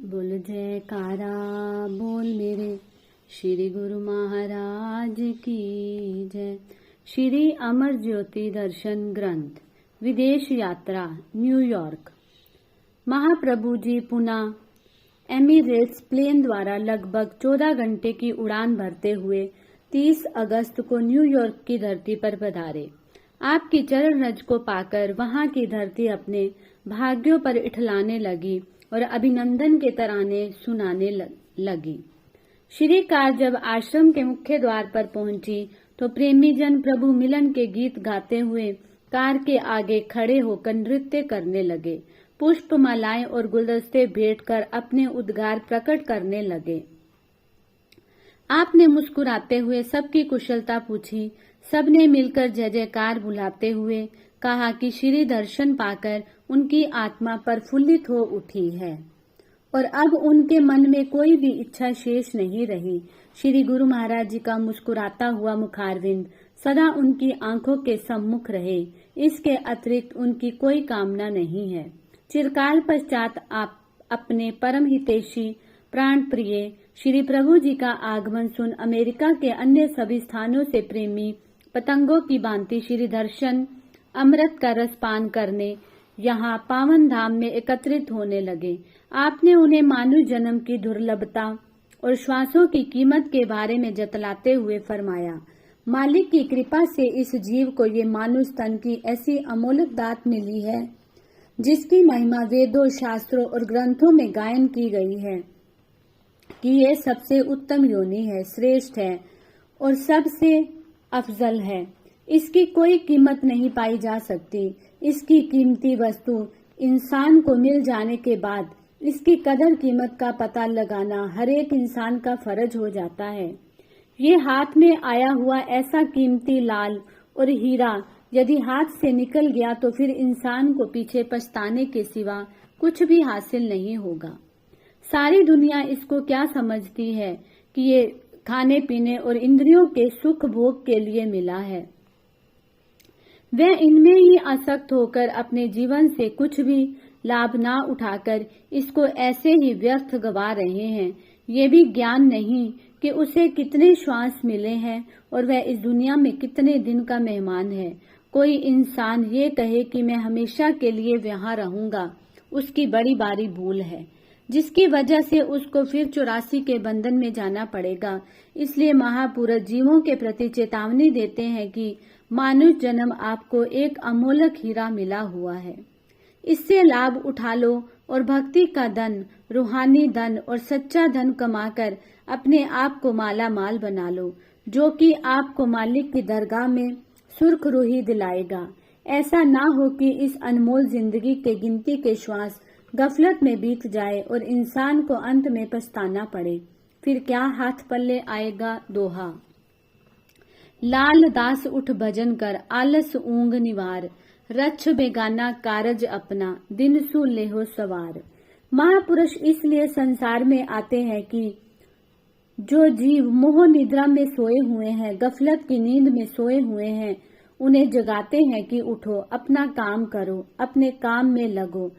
बोल जयकारा बोल मेरे श्री गुरु महाराज की जय। श्री अमर ज्योति दर्शन ग्रंथ विदेश यात्रा न्यूयॉर्क। महाप्रभु जी पुनः एमिरेट्स प्लेन द्वारा लगभग 14 घंटे की उड़ान भरते हुए 30 अगस्त को न्यूयॉर्क की धरती पर पधारे। आपकी चरण रज को पाकर वहां की धरती अपने भाग्यों पर इठलाने लगी और अभिनंदन के तराने सुनाने लगी। श्री कार जब आश्रम के मुख्य द्वार पर पहुंची तो प्रेमी जन प्रभु मिलन के गीत गाते हुए कार के आगे खड़े होकर नृत्य करने लगे। पुष्प मालाएं और गुलदस्ते भेंट कर अपने उद्गार प्रकट करने लगे। आपने मुस्कुराते हुए सबकी कुशलता पूछी। सबने मिलकर जय जयकार बुलाते हुए कहा कि श्री दर्शन पाकर उनकी आत्मा प्रफुल्लित हो उठी है और अब उनके मन में कोई भी इच्छा शेष नहीं रही। श्री गुरु महाराज जी का मुस्कुराता हुआ मुखारविंद सदा उनकी आंखों के सम्मुख रहे। इसके अतिरिक्त उनकी कोई कामना नहीं है। चिरकाल पश्चात आप अपने परम हितैषी प्राण प्रिय श्री प्रभु जी का आगमन सुन अमेरिका के अन्य सभी स्थानों से प्रेमी पतंगों की भांति श्री दर्शन अमृत का रस पान करने यहाँ पावन धाम में एकत्रित होने लगे। आपने उन्हें मानव जन्म की दुर्लभता और श्वासों की कीमत के बारे में जतलाते हुए फरमाया, मालिक की कृपा से इस जीव को ये मानव स्तन की ऐसी अमोलक दात मिली है जिसकी महिमा वेदों, शास्त्रों और ग्रंथों में गायन की गई है कि ये सबसे उत्तम योनि है, श्रेष्ठ है और सबसे अफजल है। इसकी कोई कीमत नहीं पाई जा सकती। इसकी कीमती वस्तु इंसान को मिल जाने के बाद इसकी कदर कीमत का पता लगाना हर एक इंसान का फर्ज हो जाता है। ये हाथ में आया हुआ ऐसा कीमती लाल और हीरा यदि हाथ से निकल गया तो फिर इंसान को पीछे पछताने के सिवा कुछ भी हासिल नहीं होगा। सारी दुनिया इसको क्या समझती है कि ये खाने पीने और इंद्रियों के सुख भोग के लिए मिला है। वे इनमें ही आसक्त होकर अपने जीवन से कुछ भी लाभ ना उठाकर इसको ऐसे ही व्यर्थ गवा रहे हैं। ये भी ज्ञान नहीं कि उसे कितने श्वास मिले हैं और वह इस दुनिया में कितने दिन का मेहमान है। कोई इंसान ये कहे कि मैं हमेशा के लिए यहाँ रहूंगा, उसकी बड़ी बारी भूल है, जिसकी वजह से उसको फिर 84 के बंधन में जाना पड़ेगा। इसलिए महापुरुष जीवों के प्रति चेतावनी देते हैं कि मानुष जन्म आपको एक अमोलक हीरा मिला हुआ है, इससे लाभ उठा लो और भक्ति का धन, रूहानी धन और सच्चा धन कमाकर अपने आप को माला माल बना लो, जो कि आपको मालिक की दरगाह में सुर्खरुही दिलाएगा। ऐसा ना हो कि इस अनमोल जिंदगी के गिनती के श्वास गफलत में बीत जाए और इंसान को अंत में पछताना पड़े। फिर क्या हाथ पल्ले आएगा। दोहा। लाल दास उठ भजन कर, आलस ऊंग निवार, रच्छ बेगाना कारज अपना, दिन सु लेहो सवार। महापुरुष इसलिए संसार में आते हैं कि जो जीव मोह निद्रा में सोए हुए हैं, गफलत की नींद में सोए हुए हैं, उन्हें जगाते हैं कि उठो, अपना काम करो, अपने काम में लगो।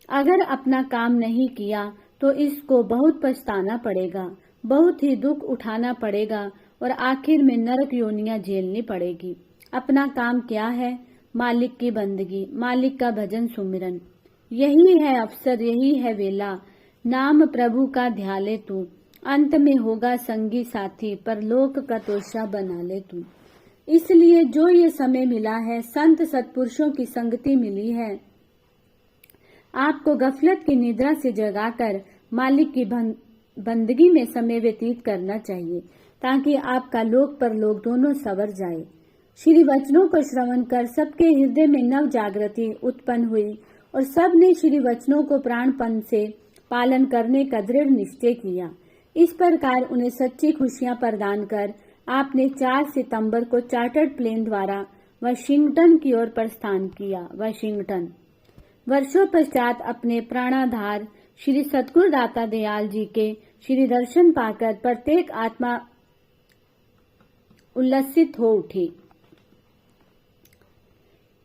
अगर अपना काम नहीं किया तो इसको बहुत पछताना पड़ेगा, बहुत ही दुख उठाना पड़ेगा और आखिर में नरक योनियां झेलनी पड़ेगी। अपना काम क्या है? मालिक की बंदगी, मालिक का भजन सुमिरन। यही है अवसर, यही है वेला। नाम प्रभु का ध्याले तू, अंत में होगा संगी साथी, परलोक का तोशा बना ले तू। इसलिए जो ये समय मिला है, संत सत्पुरुषों की संगति मिली है, आपको गफलत की निद्रा से जगाकर मालिक की बंदगी में समय व्यतीत करना चाहिए ताकि आपका लोक परलोक दोनों सवर जाए। श्री वचनों को श्रवण कर सबके हृदय में नव जागृति उत्पन्न हुई और सब ने श्री वचनों को प्राणपन से पालन करने का दृढ़ निश्चय किया। इस प्रकार उन्हें सच्ची खुशियां प्रदान कर आपने 4 सितंबर को चार्टर्ड प्लेन द्वारा वाशिंगटन की ओर प्रस्थान किया। वाशिंगटन। वर्षों पश्चात अपने प्राणाधार श्री सतगुरु दाता दयाल जी के श्री दर्शन पाकर प्रत्येक आत्मा उल्लसित हो उठी।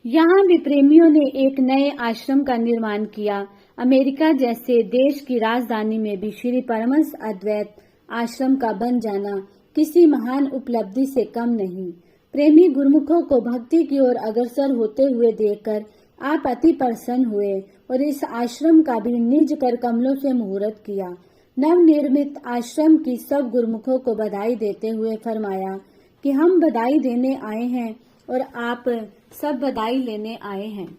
यहाँ भी प्रेमियों ने एक नए आश्रम का निर्माण किया। अमेरिका जैसे देश की राजधानी में भी श्री परमहंस अद्वैत आश्रम का बन जाना किसी महान उपलब्धि से कम नहीं। प्रेमी गुरुमुखों को भक्ति की ओर अग्रसर होते हुए देखकर आप अति प्रसन्न हुए और इस आश्रम का भी निज कर कमलों से मुहूर्त किया। नवनिर्मित आश्रम की सब गुरुमुखों को बधाई देते हुए फरमाया कि हम बधाई देने आए हैं और आप सब बधाई लेने आए हैं।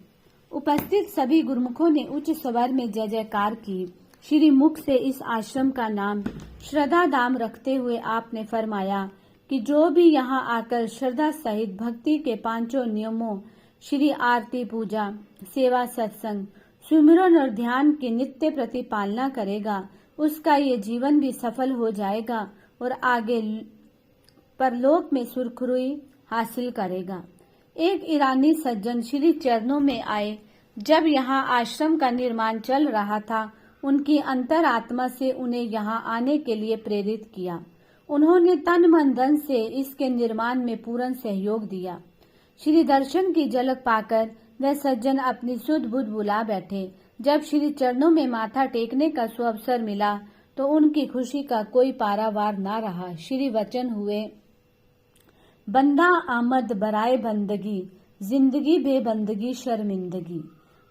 उपस्थित सभी गुरुमुखों ने उच्च स्वर में जय जयकार की। श्री मुख से इस आश्रम का नाम श्रद्धा धाम रखते हुए आपने फरमाया कि जो भी यहाँ आकर श्रद्धा सहित भक्ति के पांचों नियमों श्री आरती, पूजा, सेवा, सत्संग, सुमिरन और ध्यान की नित्य प्रतिपालना करेगा, उसका ये जीवन भी सफल हो जाएगा और आगे परलोक में सुरखरुई हासिल करेगा। एक ईरानी सज्जन श्री चरणों में आए। जब यहाँ आश्रम का निर्माण चल रहा था, उनकी अंतरात्मा से उन्हें यहाँ आने के लिए प्रेरित किया। उन्होंने तन मन धन से इसके निर्माण में पूर्ण सहयोग दिया। श्री दर्शन की झलक पाकर वह सज्जन अपनी सुध बुध बुला बैठे। जब श्री चरणों में माथा टेकने का सुअवसर मिला तो उनकी खुशी का कोई पारावार न रहा। श्री वचन हुए, बंदा आमद बराए बंदगी, जिंदगी बेबंदगी शर्मिंदगी।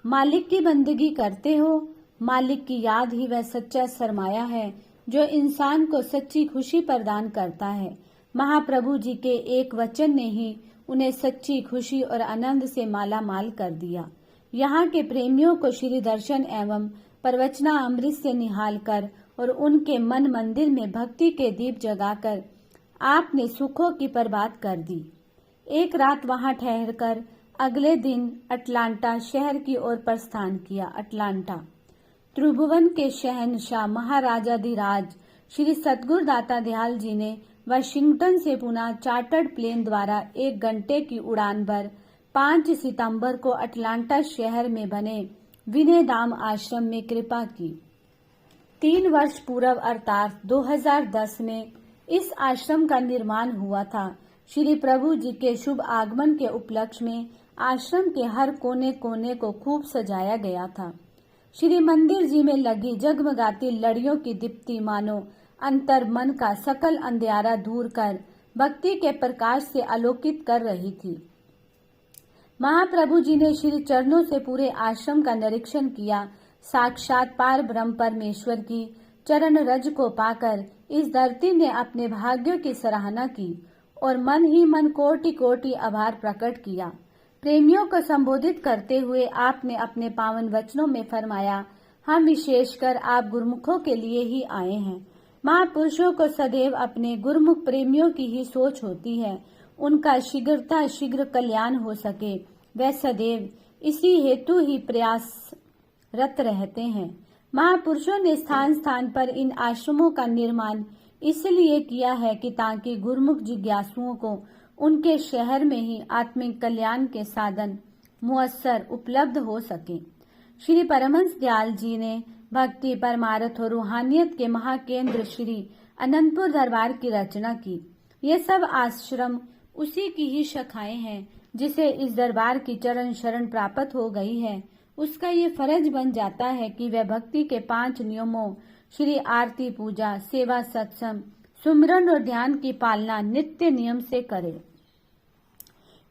मालिक की बंदगी करते हो, मालिक की याद ही वह सच्चा सरमाया है जो इंसान को सच्ची खुशी प्रदान करता है। महाप्रभु जी के एक वचन ने ही उन्हें सच्ची खुशी और आनंद से माला माल कर दिया। यहाँ के प्रेमियों को श्री दर्शन एवं प्रवचना अमृत से निहाल कर और उनके मन मंदिर में भक्ति के दीप जगाकर आपने सुखों की प्रभात कर दी। एक रात वहां ठहरकर अगले दिन अटलांटा शहर की ओर प्रस्थान किया। अटलांटा त्रिभुवन के शहंशाह महाराजाधिराज श्री सतगुरु दाता दयाल जी ने वाशिंगटन से पुणे चार्टर्ड प्लेन द्वारा 1 घंटे की उड़ान भर 5 सितंबर को अटलांटा शहर में बने विनय धाम आश्रम में कृपा की। 3 वर्ष पूर्व अर्थात 2010 में इस आश्रम का निर्माण हुआ था। श्री प्रभु जी के शुभ आगमन के उपलक्ष्य में आश्रम के हर कोने कोने को खूब सजाया गया था। श्री मंदिर जी में लगी जगमगाती लड़ियों की दीप्ति मानो अंतर मन का सकल अंधियारा दूर कर भक्ति के प्रकाश से आलोकित कर रही थी। महाप्रभु जी ने श्री चरणों से पूरे आश्रम का निरीक्षण किया। साक्षात पार ब्रह्म परमेश्वर की चरण रज को पाकर इस धरती ने अपने भाग्यों की सराहना की और मन ही मन कोटि कोटि आभार प्रकट किया। प्रेमियों को संबोधित करते हुए आपने अपने पावन वचनों में फरमाया, हम विशेषकर आप गुरुमुखों के लिए ही आए हैं। महापुरुषों को सदैव अपने गुरुमुख प्रेमियों की ही सोच होती है, उनका शीघ्र कल्याण हो सके। वे सदैव इसी हेतु ही प्रयासरत रहते हैं। महापुरुषों ने स्थान स्थान पर इन आश्रमों का निर्माण इसलिए किया है कि ताकि गुरुमुख जिज्ञासुओं को उनके शहर में ही आत्मिक कल्याण के साधन मुयस्सर उपलब्ध हो सके। श्री परमहंस दयाल जी ने भक्ति, परमार्थ और रूहानियत के महाकेंद्र श्री अनंतपुर दरबार की रचना की। ये सब आश्रम उसी की ही शाखाएं हैं। जिसे इस दरबार की चरण शरण प्राप्त हो गई है, उसका ये फर्ज बन जाता है कि वह भक्ति के 5 नियमों श्री आरती, पूजा, सेवा, सत्संग, सुमिरन और ध्यान की पालना नित्य नियम से करे।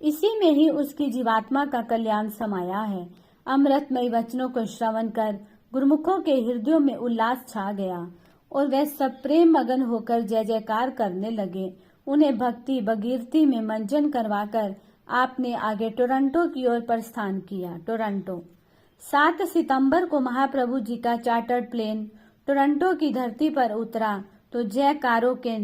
इसी में ही उसकी जीवात्मा का कल्याण समाया है। अमृतमय वचनों को श्रवण कर गुरुमुखों के हृदयों में उल्लास छा गया और वे सब प्रेम मगन होकर जय जयकार करने लगे। उन्हें भक्ति भगीरथी में मंजन करवाकर आपने आगे टोरंटो की ओर प्रस्थान किया। टोरंटो 7 सितंबर को महाप्रभु जी का चार्टर्ड प्लेन टोरंटो की धरती पर उतरा तो जयकारों के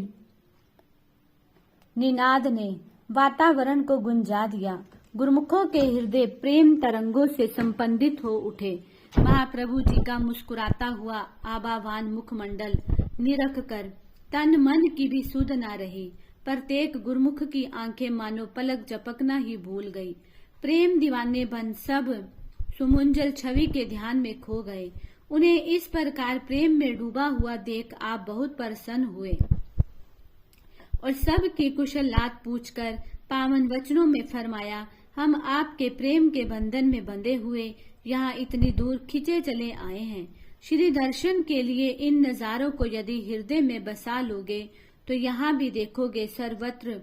निनाद ने वातावरण को गुंजा दिया। गुरुमुखों के हृदय प्रेम तरंगों से संपंदित हो उठे। महाप्रभु जी का मुस्कुराता हुआ आबावान मुखमंडल निरख कर तन मन की भी सुध न रही। प्रत्येक गुरुमुख की आंखें मानो पलक झपकना ही भूल गई। प्रेम दीवाने बन सब सुमुंजल छवि के ध्यान में खो गए। उन्हें इस प्रकार प्रेम में डूबा हुआ देख आप बहुत प्रसन्न हुए और सब की कुशलात पूछकर पावन वचनों में फरमाया, हम आपके प्रेम के बंधन में बंधे हुए यहाँ इतनी दूर खिंचे चले आए हैं। श्री दर्शन के लिए इन नजारों को यदि हृदय में बसा लोगे तो यहाँ भी देखोगे, सर्वत्र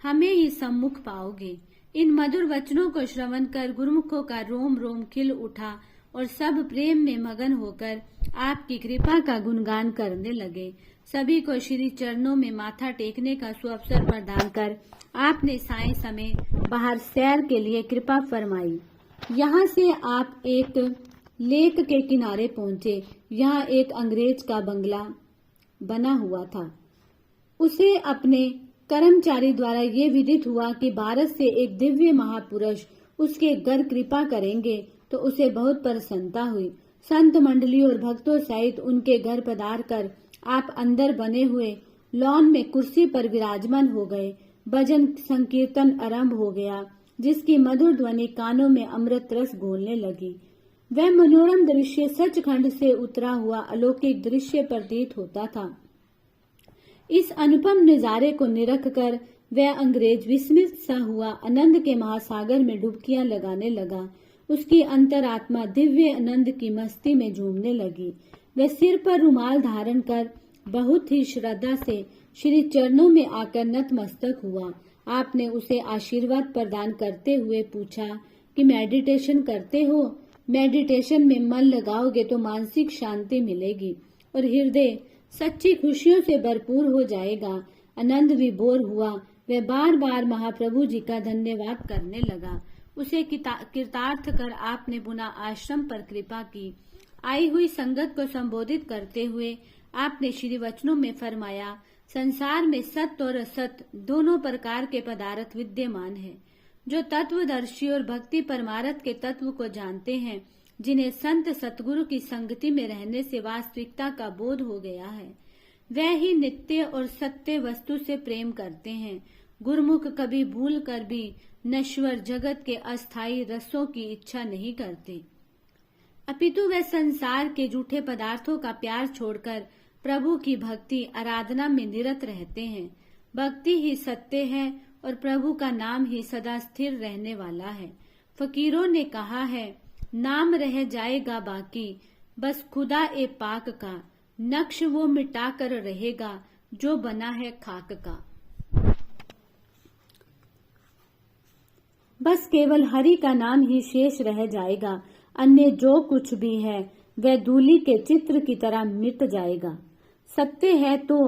हमें ही सम्मुख पाओगे। इन मधुर वचनों को श्रवण कर गुरुमुखों का रोम रोम खिल उठा और सब प्रेम में मगन होकर आपकी कृपा का गुणगान करने लगे। सभी को श्री चरणों में माथा टेकने का सुअवसर प्रदान कर आपने साय समय बाहर सैर के लिए कृपा फरमाई। यहाँ से आप एक लेक के किनारे पहुंचे। यहाँ एक अंग्रेज का बंगला बना हुआ था। उसे अपने कर्मचारी द्वारा ये विदित हुआ कि भारत से एक दिव्य महापुरुष उसके घर कृपा करेंगे, तो उसे बहुत प्रसन्नता हुई। संत मंडली और भक्तों सहित उनके घर पधार कर आप अंदर बने हुए लॉन में कुर्सी पर विराजमान हो गए। भजन संकीर्तन आरंभ हो गया, जिसकी मधुर ध्वनि कानों में अमृत रस घोलने लगी। वह मनोरम दृश्य सचखंड से उतरा हुआ अलौकिक दृश्य प्रतीत होता था। इस अनुपम नजारे को निरख कर वह अंग्रेज विस्मित सा हुआ आनंद के महासागर में डुबकियां लगाने लगा। उसकी अंतरात्मा दिव्य आनंद की मस्ती में झूमने लगी। वह सिर पर रुमाल धारण कर बहुत ही श्रद्धा से श्री चरणों में आकर नतमस्तक हुआ। आपने उसे आशीर्वाद प्रदान करते हुए पूछा कि मेडिटेशन करते हो? मेडिटेशन में मन लगाओगे तो मानसिक शांति मिलेगी और हृदय सच्ची खुशियों से भरपूर हो जाएगा। आनंद विभोर हुआ। वह बार बार महाप्रभु जी का धन्यवाद करने लगा। उसे कृतार्थ कर आपने पुनः आश्रम पर कृपा की। आई हुई संगत को संबोधित करते हुए आपने श्री वचनों में फरमाया, संसार में सत्य और असत दोनों प्रकार के पदार्थ विद्यमान है। जो तत्वदर्शी और भक्ति परमार्थ के तत्व को जानते हैं, जिन्हें संत सतगुरु की संगति में रहने से वास्तविकता का बोध हो गया है, वह ही नित्य और सत्य वस्तु से प्रेम करते हैं। गुरुमुख कभी भूल कर भी नश्वर जगत के अस्थायी रसों की इच्छा नहीं करते, अपितु वह संसार के झूठे पदार्थों का प्यार छोड़कर प्रभु की भक्ति आराधना में निरत रहते हैं। भक्ति ही सत्य है और प्रभु का नाम ही सदा स्थिर रहने वाला है। फकीरों ने कहा है, नाम रह जाएगा बाकी, बस खुदा ए पाक का, नक्श वो मिटा कर रहेगा जो बना है खाक का। बस केवल हरि का नाम ही शेष रह जाएगा, अन्य जो कुछ भी है वह धूलि के चित्र की तरह मिट जाएगा। सत्य है तो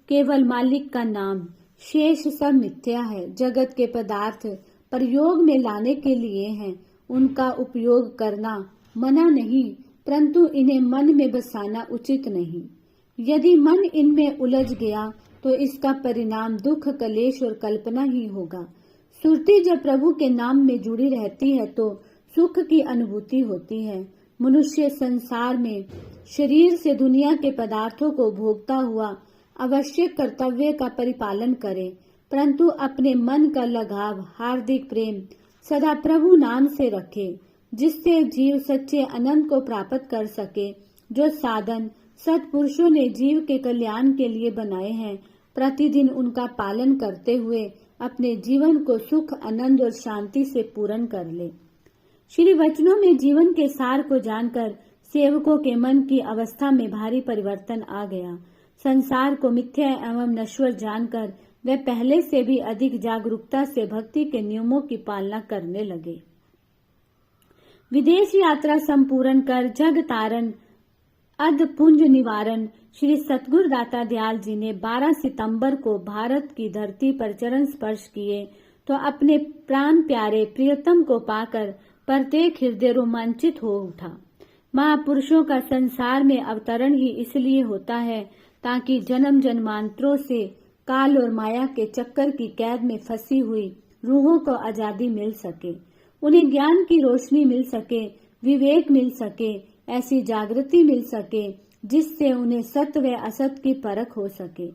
केवल मालिक का नाम, शेष सब मिथ्या है। जगत के पदार्थ प्रयोग में लाने के लिए हैं, उनका उपयोग करना मना नहीं, परंतु इन्हें मन में बसाना उचित नहीं। यदि मन इनमें उलझ गया तो इसका परिणाम दुख, कलेश और कल्पना ही होगा। सुरती जब प्रभु के नाम में जुड़ी रहती है तो सुख की अनुभूति होती है। मनुष्य संसार में शरीर से दुनिया के पदार्थों को भोगता हुआ आवश्यक कर्तव्य का परिपालन करे, परंतु अपने मन का लगाव, हार्दिक प्रेम सदा प्रभु नाम से रखे, जिससे जीव सच्चे आनंद को प्राप्त कर सके। जो साधन सत्पुरुषों ने जीव के कल्याण के लिए बनाए हैं, प्रतिदिन उनका पालन करते हुए अपने जीवन को सुख, आनंद और शांति से पूर्ण कर ले। श्री वचनों में जीवन के सार को जानकर सेवकों के मन की अवस्था में भारी परिवर्तन आ गया। संसार को मिथ्या एवं नश्वर जानकर वे पहले से भी अधिक जागरूकता से भक्ति के नियमों की पालना करने लगे। विदेश यात्रा संपूर्ण कर जग तारण अध पुंज निवारण श्री सतगुरु दाता दयाल जी ने 12 सितंबर को भारत की धरती पर चरण स्पर्श किए तो अपने प्राण प्यारे प्रियतम को पाकर प्रत्येक हृदय रोमांचित हो उठा। महापुरुषों का संसार में अवतरण ही इसलिए होता है ताकि जन्म जन्मांतरों से काल और माया के चक्कर की कैद में फंसी हुई रूहों को आजादी मिल सके, उन्हें ज्ञान की रोशनी मिल सके, विवेक मिल सके, ऐसी जागृति मिल सके जिससे उन्हें सत्य व असत की परख हो सके।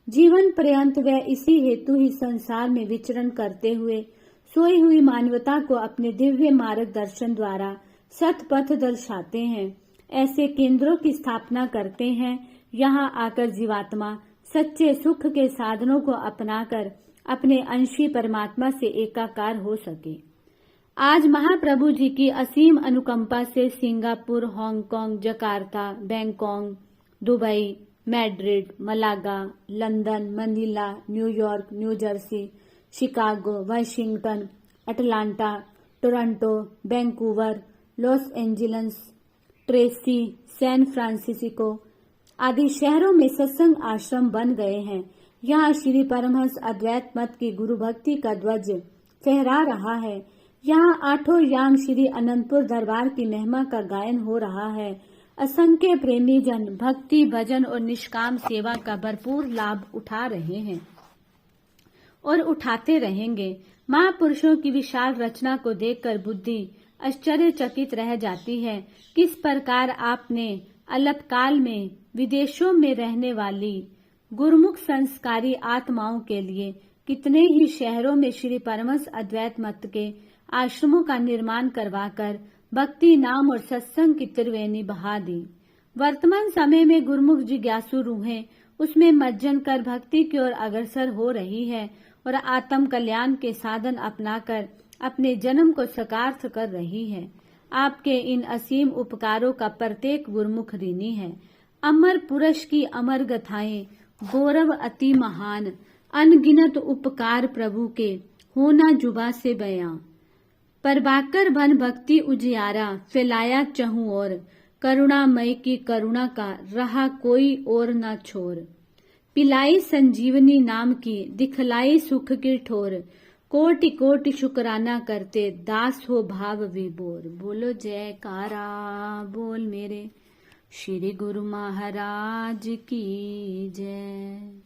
जीवन पर्यंत वह इसी हेतु ही संसार में विचरण करते हुए सोई हुई मानवता को अपने दिव्य मार्गदर्शन द्वारा सत पथ दर्शाते हैं। ऐसे केंद्रों की स्थापना करते हैं, यहाँ आकर जीवात्मा सच्चे सुख के साधनों को अपनाकर अपने अंशी परमात्मा से एकाकार हो सके। आज महाप्रभु जी की असीम अनुकंपा से Singapore, Hong Kong, Jakarta, Bangkok, Dubai, Madrid, Malaga, London, Manila, New York, New Jersey, Chicago, Washington, Atlanta, Toronto, Vancouver, Los Angeles, Tracy, San Francisco आदि शहरों में सत्संग आश्रम बन गए हैं। यहाँ श्री परमहंस अद्वैत मत की गुरु भक्ति का ध्वज फहरा रहा है। यहाँ आठों याम श्री अनंतपुर दरबार की महिमा का गायन हो रहा है। असंख्य प्रेमी जन भक्ति, भजन और निष्काम सेवा का भरपूर लाभ उठा रहे हैं और उठाते रहेंगे। महापुरुषों की विशाल रचना को देखकर बुद्धि आश्चर्यचकित रह जाती है। किस प्रकार आपने अल्पकाल में विदेशों में रहने वाली गुरुमुख संस्कारी आत्माओं के लिए कितने ही शहरों में श्री परमहंस अद्वैत मत के आश्रमों का निर्माण करवाकर भक्ति, नाम और सत्संग की त्रिवेणी बहा दी। वर्तमान समय में गुरुमुख जिज्ञासु रूहें उसमें मज्जन कर भक्ति की ओर अग्रसर हो रही है और आत्म कल्याण के साधन अपनाकर अपने जन्म को साकार कर रही है। आपके इन असीम उपकारों का प्रत्येक गुरुमुख ऋणी है। अमर पुरुष की अमर गाथाएं, गौरव अति महान, अनगिनत उपकार प्रभु के होना जुबा से बयां। प्रभाकर बन भक्ति उजियारा फैलाया चहु और, करुणामय की करुणा का रहा कोई और न छोर। पिलाई संजीवनी नाम की दिखलाई सुख की ठोर, कोटि कोटि शुक्राना करते दास हो भाव विभोर। बोलो जयकारा बोल मेरे श्री गुरु महाराज की जय।